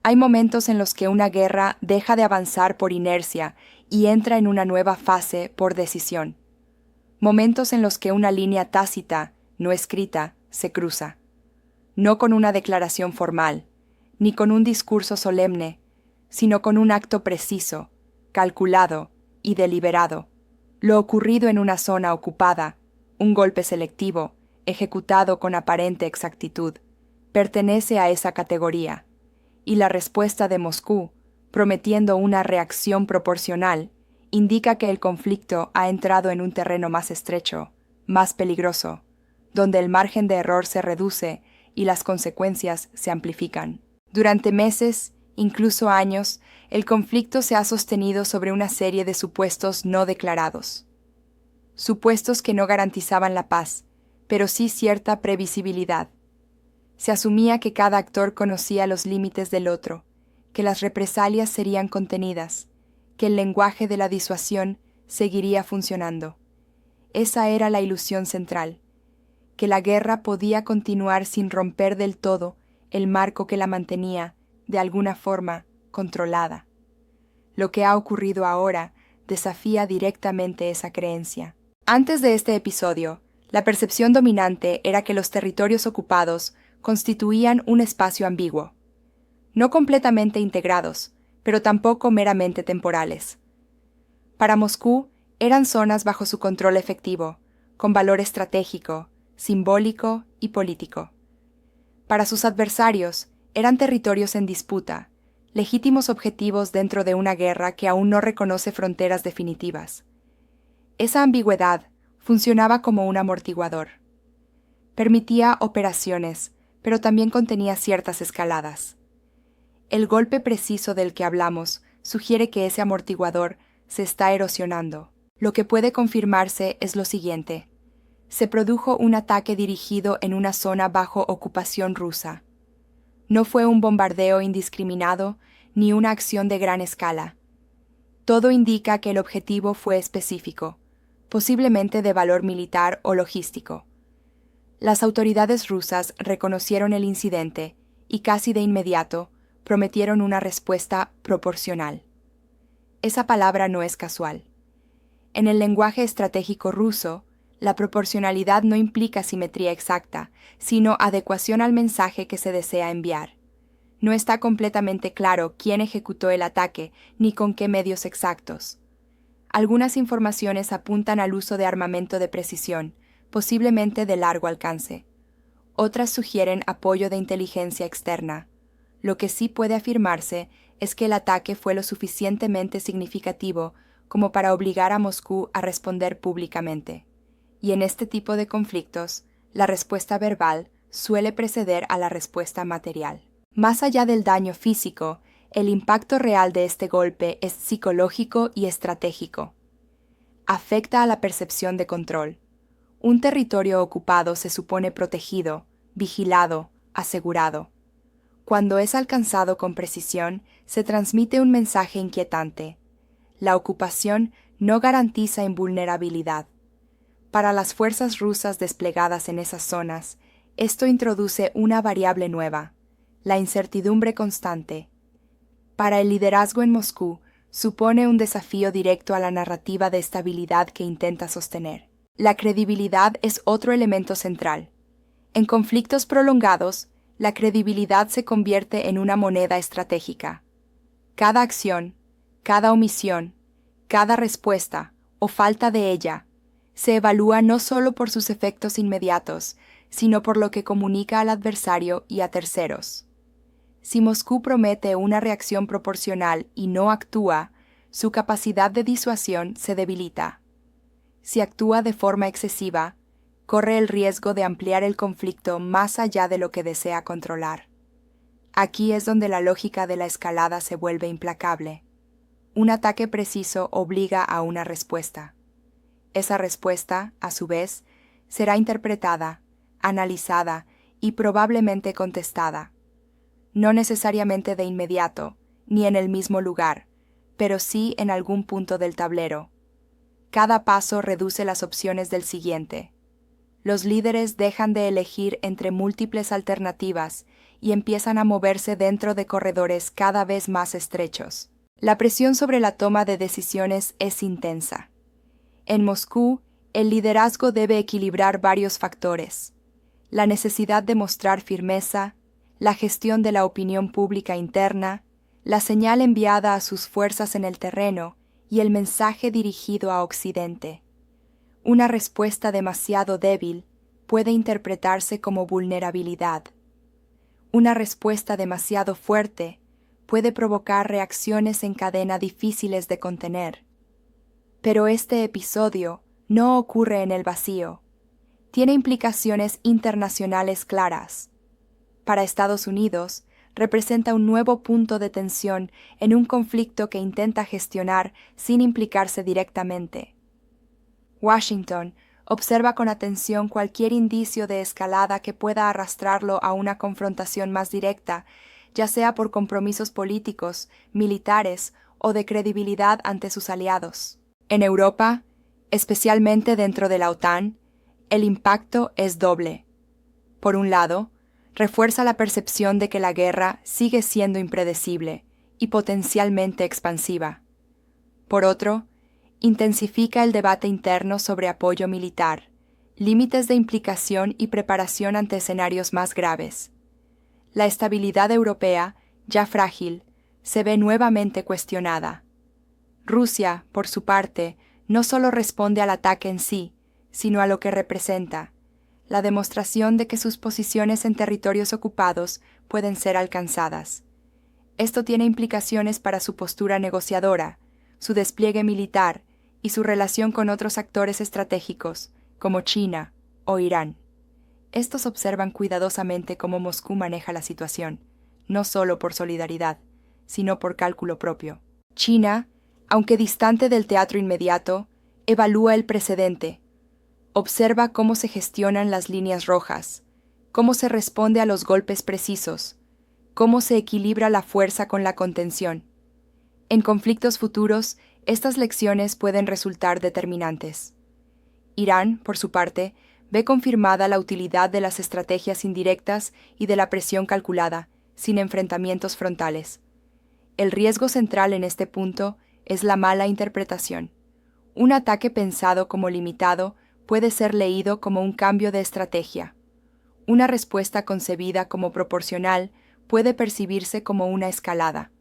Hay momentos en los que una guerra deja de avanzar por inercia y entra en una nueva fase por decisión. Momentos en los que una línea tácita, no escrita, se cruza. No con una declaración formal, ni con un discurso solemne, sino con un acto preciso, calculado y deliberado. Lo ocurrido en una zona ocupada, un golpe selectivo, ejecutado con aparente exactitud, pertenece a esa categoría, y la respuesta de Moscú, prometiendo una reacción proporcional, indica que el conflicto ha entrado en un terreno más estrecho, más peligroso, donde el margen de error se reduce y las consecuencias se amplifican. Durante meses, incluso años, el conflicto se ha sostenido sobre una serie de supuestos no declarados. Supuestos que no garantizaban la paz, pero sí cierta previsibilidad. Se asumía que cada actor conocía los límites del otro, que las represalias serían contenidas, que el lenguaje de la disuasión seguiría funcionando. Esa era la ilusión central, que la guerra podía continuar sin romper del todo el marco que la mantenía, de alguna forma, controlada. Lo que ha ocurrido ahora desafía directamente esa creencia. Antes de este episodio, la percepción dominante era que los territorios ocupados constituían un espacio ambiguo, no completamente integrados, pero tampoco meramente temporales. Para Moscú, eran zonas bajo su control efectivo, con valor estratégico, simbólico y político. Para sus adversarios, eran territorios en disputa, legítimos objetivos dentro de una guerra que aún no reconoce fronteras definitivas. Esa ambigüedad funcionaba como un amortiguador. Permitía operaciones, pero también contenía ciertas escaladas. El golpe preciso del que hablamos sugiere que ese amortiguador se está erosionando. Lo que puede confirmarse es lo siguiente. Se produjo un ataque dirigido en una zona bajo ocupación rusa. No fue un bombardeo indiscriminado ni una acción de gran escala. Todo indica que el objetivo fue específico, posiblemente de valor militar o logístico. Las autoridades rusas reconocieron el incidente y casi de inmediato prometieron una respuesta proporcional. Esa palabra no es casual. En el lenguaje estratégico ruso, la proporcionalidad no implica simetría exacta, sino adecuación al mensaje que se desea enviar. No está completamente claro quién ejecutó el ataque ni con qué medios exactos. Algunas informaciones apuntan al uso de armamento de precisión, posiblemente de largo alcance. Otras sugieren apoyo de inteligencia externa. Lo que sí puede afirmarse es que el ataque fue lo suficientemente significativo como para obligar a Moscú a responder públicamente. Y en este tipo de conflictos, la respuesta verbal suele preceder a la respuesta material. Más allá del daño físico, el impacto real de este golpe es psicológico y estratégico. Afecta a la percepción de control. Un territorio ocupado se supone protegido, vigilado, asegurado. Cuando es alcanzado con precisión, se transmite un mensaje inquietante. La ocupación no garantiza invulnerabilidad. Para las fuerzas rusas desplegadas en esas zonas, esto introduce una variable nueva, la incertidumbre constante. Para el liderazgo en Moscú, supone un desafío directo a la narrativa de estabilidad que intenta sostener. La credibilidad es otro elemento central. En conflictos prolongados, la credibilidad se convierte en una moneda estratégica. Cada acción, cada omisión, cada respuesta, o falta de ella, se evalúa no solo por sus efectos inmediatos, sino por lo que comunica al adversario y a terceros. Si Moscú promete una reacción proporcional y no actúa, su capacidad de disuasión se debilita. Si actúa de forma excesiva, corre el riesgo de ampliar el conflicto más allá de lo que desea controlar. Aquí es donde la lógica de la escalada se vuelve implacable. Un ataque preciso obliga a una respuesta. Esa respuesta, a su vez, será interpretada, analizada y probablemente contestada. No necesariamente de inmediato, ni en el mismo lugar, pero sí en algún punto del tablero. Cada paso reduce las opciones del siguiente. Los líderes dejan de elegir entre múltiples alternativas y empiezan a moverse dentro de corredores cada vez más estrechos. La presión sobre la toma de decisiones es intensa. En Moscú, el liderazgo debe equilibrar varios factores: la necesidad de mostrar firmeza, la gestión de la opinión pública interna, la señal enviada a sus fuerzas en el terreno y el mensaje dirigido a Occidente. Una respuesta demasiado débil puede interpretarse como vulnerabilidad. Una respuesta demasiado fuerte puede provocar reacciones en cadena difíciles de contener. Pero este episodio no ocurre en el vacío. Tiene implicaciones internacionales claras. Para Estados Unidos, representa un nuevo punto de tensión en un conflicto que intenta gestionar sin implicarse directamente. Washington observa con atención cualquier indicio de escalada que pueda arrastrarlo a una confrontación más directa, ya sea por compromisos políticos, militares o de credibilidad ante sus aliados. En Europa, especialmente dentro de la OTAN, el impacto es doble. Por un lado, refuerza la percepción de que la guerra sigue siendo impredecible y potencialmente expansiva. Por otro, intensifica el debate interno sobre apoyo militar, límites de implicación y preparación ante escenarios más graves. La estabilidad europea, ya frágil, se ve nuevamente cuestionada. Rusia, por su parte, no solo responde al ataque en sí, sino a lo que representa: la demostración de que sus posiciones en territorios ocupados pueden ser alcanzadas. Esto tiene implicaciones para su postura negociadora, su despliegue militar y su relación con otros actores estratégicos, como China o Irán. Estos observan cuidadosamente cómo Moscú maneja la situación, no solo por solidaridad, sino por cálculo propio. China, aunque distante del teatro inmediato, evalúa el precedente. Observa cómo se gestionan las líneas rojas, cómo se responde a los golpes precisos, cómo se equilibra la fuerza con la contención. En conflictos futuros, estas lecciones pueden resultar determinantes. Irán, por su parte, ve confirmada la utilidad de las estrategias indirectas y de la presión calculada, sin enfrentamientos frontales. El riesgo central en este punto es la mala interpretación. Un ataque pensado como limitado puede ser leído como un cambio de estrategia. Una respuesta concebida como proporcional puede percibirse como una escalada.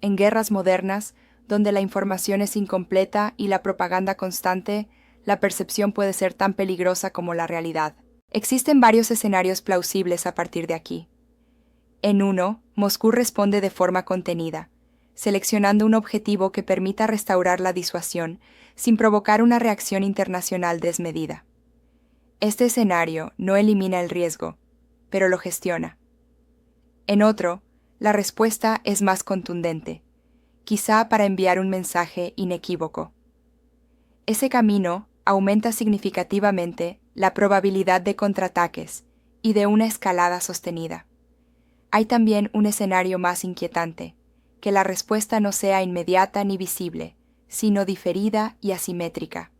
En guerras modernas, donde la información es incompleta y la propaganda constante, la percepción puede ser tan peligrosa como la realidad. Existen varios escenarios plausibles a partir de aquí. En uno, Moscú responde de forma contenida, seleccionando un objetivo que permita restaurar la disuasión sin provocar una reacción internacional desmedida. Este escenario no elimina el riesgo, pero lo gestiona. En otro, la respuesta es más contundente, quizá para enviar un mensaje inequívoco. Ese camino aumenta significativamente la probabilidad de contraataques y de una escalada sostenida. Hay también un escenario más inquietante: que la respuesta no sea inmediata ni visible, sino diferida y asimétrica.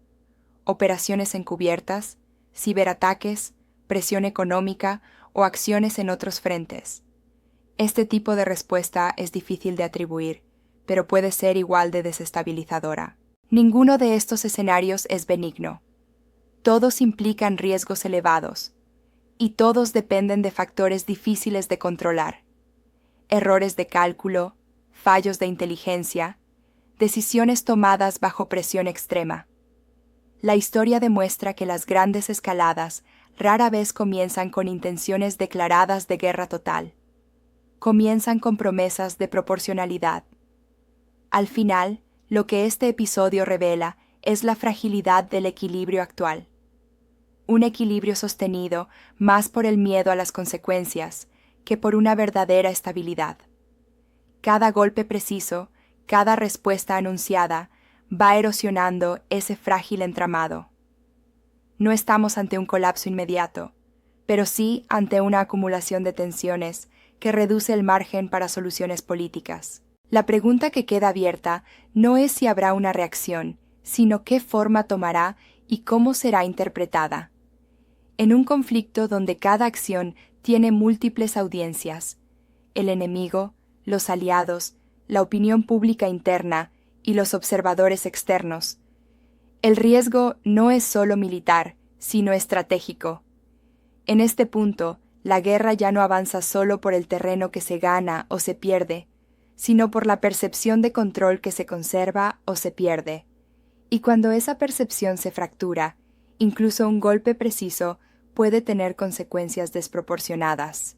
Operaciones encubiertas, ciberataques, presión económica o acciones en otros frentes. Este tipo de respuesta es difícil de atribuir, pero puede ser igual de desestabilizadora. Ninguno de estos escenarios es benigno. Todos implican riesgos elevados, y todos dependen de factores difíciles de controlar: errores de cálculo, fallos de inteligencia, decisiones tomadas bajo presión extrema. La historia demuestra que las grandes escaladas rara vez comienzan con intenciones declaradas de guerra total. Comienzan con promesas de proporcionalidad. Al final, lo que este episodio revela es la fragilidad del equilibrio actual. Un equilibrio sostenido más por el miedo a las consecuencias que por una verdadera estabilidad. Cada golpe preciso, cada respuesta anunciada, va erosionando ese frágil entramado. No estamos ante un colapso inmediato, pero sí ante una acumulación de tensiones que reduce el margen para soluciones políticas. La pregunta que queda abierta no es si habrá una reacción, sino qué forma tomará y cómo será interpretada. En un conflicto donde cada acción tiene múltiples audiencias: el enemigo, los aliados, la opinión pública interna y los observadores externos. El riesgo no es solo militar, sino estratégico. En este punto, la guerra ya no avanza solo por el terreno que se gana o se pierde, sino por la percepción de control que se conserva o se pierde. Y cuando esa percepción se fractura, incluso un golpe preciso puede tener consecuencias desproporcionadas.